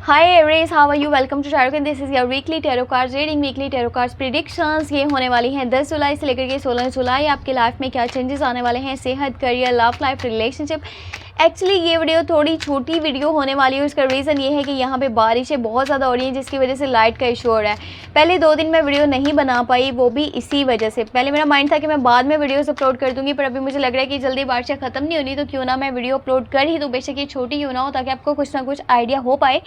Hi Aries, how are you? Welcome to Tarot and this is your weekly tarot cards reading, weekly tarot cards predictions। ये होने वाली हैं 10 जुलाई से लेकर के 16 जुलाई। आपके लाइफ में क्या चेंजेस आने वाले हैं, सेहत, career, love life, relationship. Actually ये वीडियो थोड़ी छोटी वीडियो होने वाली है। उसका रीज़न ये है कि यहाँ पे बारिशें बहुत ज़्यादा हो रही हैं जिसकी वजह से लाइट का इशू हो रहा है। पहले 2 दिन मैं वीडियो नहीं बना पाई, वो भी इसी वजह से। पहले मेरा माइंड था कि मैं बाद में वीडियोस अपलोड कर दूँगी, पर अभी मुझे लग रहा है कि जल्दी बारिशें ख़त्म नहीं होनी, तो क्यों ना मैं वीडियो अपलोड कर ही दूँ, बेशक ये छोटी क्यों ना हो, ताकि आपको कुछ ना कुछ आइडिया हो पाए।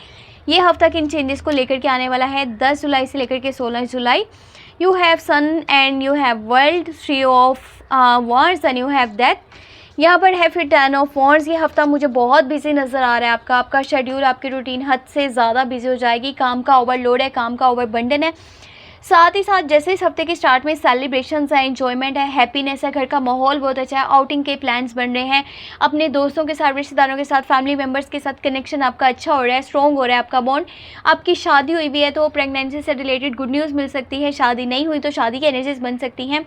ये हफ्ता किन चेंजेस को लेकर के आने वाला है 10 जुलाई से लेकर के 16 जुलाई। You have sun and you have world, 3 of wands and you have death. यहाँ पर है फिर 10 ऑफ wands। ये हफ्ता मुझे बहुत बिजी नज़र आ रहा है। आपका शेड्यूल, आपकी रूटीन हद से ज़्यादा बिजी हो जाएगी। काम का ओवरलोड है, काम का ओवरबर्डन है। साथ ही साथ जैसे इस हफ्ते के स्टार्ट में सेलिब्रेशंस है, एंजॉयमेंट है, हैप्पीनेस है, घर का माहौल बहुत अच्छा है, आउटिंग के प्लान्स बन रहे हैं, अपने दोस्तों के साथ, रिश्तेदारों के साथ, फैमिली मेम्बर्स के साथ कनेक्शन आपका अच्छा हो रहा है, स्ट्रॉन्ग हो रहा है आपका बॉन्ड। आपकी शादी हुई भी है तो प्रेगनेंसी से रिलेटेड गुड न्यूज़ मिल सकती है। शादी नहीं हुई तो शादी की एनर्जीज बन सकती हैं।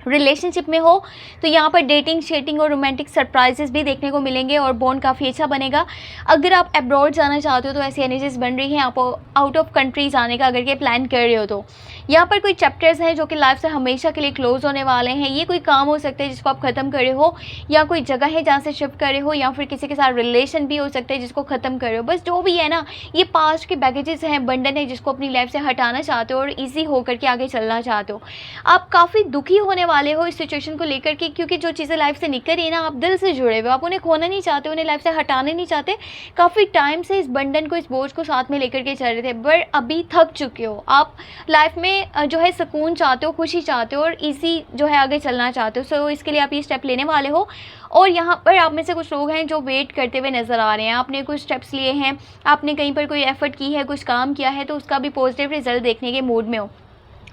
रिलेशनशिप में हो तो यहाँ पर डेटिंग, शेटिंग और रोमांटिक सरप्राइजेस भी देखने को मिलेंगे और बॉन्ड काफ़ी अच्छा बनेगा। अगर आप अब्रॉड जाना चाहते हो तो ऐसी एनर्जीज बन रही हैं। आप आउट ऑफ कंट्री जाने का अगर के प्लान कर रहे हो तो यहाँ पर कोई चैप्टर्स हैं जो कि लाइफ से हमेशा के लिए क्लोज होने वाले हैं। ये कोई काम हो सकता है जिसको आप ख़त्म कर रहे हो, या कोई जगह है जहाँ से शिफ्ट कर रहे हो, या फिर किसी के साथ रिलेशन भी हो सकता है जिसको ख़त्म कर रहे हो। बस जो भी है ना, ये पास्ट के बैगेजेस हैं, बंडन है जिसको अपनी लाइफ से हटाना चाहते हो और ईजी होकर के आगे चलना चाहते हो। आप काफ़ी दुखी होने वाले हो इस सिचुएशन को लेकर के, क्योंकि जो चीज़ें लाइफ से निकल रही है ना, आप दिल से जुड़े हुए, आप उन्हें खोना नहीं चाहते, उन्हें लाइफ से हटाना नहीं चाहते। काफ़ी टाइम से इस बंडन को, इस बोझ को साथ में लेकर के चल रहे थे, पर अभी थक चुके हो। आप लाइफ में जो है सुकून चाहते हो, खुशी चाहते हो और इजी जो है आगे चलना चाहते हो। सो इसके लिए आप ये स्टेप लेने वाले हो। और यहाँ पर आप में से कुछ लोग हैं जो वेट करते हुए नज़र आ रहे हैं। आपने कुछ स्टेप्स लिए हैं, आपने कहीं पर कोई एफर्ट की है, कुछ काम किया है, तो उसका भी पॉजिटिव रिजल्ट देखने के मूड में हो।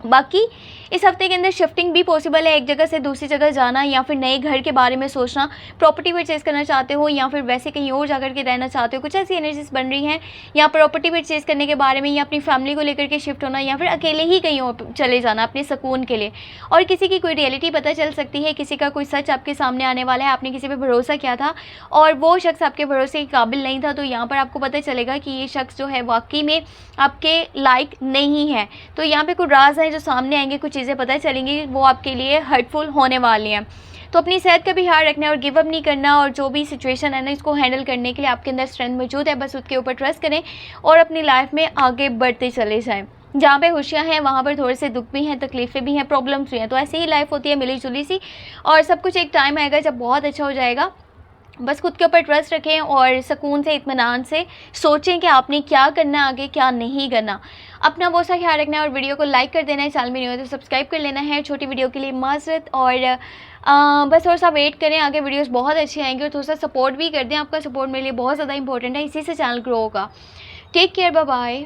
बाकी इस हफ्ते के अंदर शिफ्टिंग भी पॉसिबल है, एक जगह से दूसरी जगह जाना, या फिर नए घर के बारे में सोचना, प्रॉपर्टी परचेज़ करना चाहते हो, या फिर वैसे कहीं और जाकर के रहना चाहते हो। कुछ ऐसी एनर्जीज बन रही हैं या प्रॉपर्टी परचेज़ करने के बारे में, या अपनी फैमिली को लेकर के शिफ्ट होना, या फिर अकेले ही कहीं और चले जाना अपने सुकून के लिए। और किसी की कोई रियलिटी पता चल सकती है, किसी का कोई सच आपके सामने आने वाला है। आपने किसी पर भरोसा किया था और वो शख्स आपके भरोसे के काबिल नहीं था, तो यहाँ पर आपको पता चलेगा कि ये शख्स जो है वाकई में आपके लायक नहीं है। तो यहाँ पे कुछ राज हैं जो सामने आएंगे, कुछ चीज़ें पता चलेंगी, वो आपके लिए हर्टफुल होने वाली हैं। तो अपनी सेहत का भी ख्याल रखना है और गिव अप नहीं करना, और जो भी सिचुएशन है ना, इसको हैंडल करने के लिए आपके अंदर स्ट्रेंथ मौजूद है। बस उसके ऊपर ट्रस्ट करें और अपनी लाइफ में आगे बढ़ते चले जाएं। जहाँ पे खुशियाँ हैं वहाँ पर थोड़े से दुख भी हैं, तकलीफ़ें भी हैं, प्रॉब्लम्स भी हैं। तो ऐसी ही लाइफ होती है, मिली जुली सी, और सब कुछ एक टाइम आएगा जब बहुत अच्छा हो जाएगा। बस खुद के ऊपर ट्रस्ट रखें और सुकून से, इत्मीनान से सोचें कि आपने क्या करना है, आगे क्या नहीं करना। अपना बहुत सा ख्याल रखना है और वीडियो को लाइक कर देना है। चैनल में नहीं हो तो सब्सक्राइब कर लेना है। छोटी वीडियो के लिए माज़रत, और बस थोड़ा सा वेट करें, आगे वीडियोस बहुत अच्छी आएंगी। और थोड़ा सा सपोर्ट भी कर दें, आपका सपोर्ट मेरे लिए बहुत ज़्यादा इंपॉर्टेंट है, इसी से चैनल ग्रो होगा। Take care, bye bye.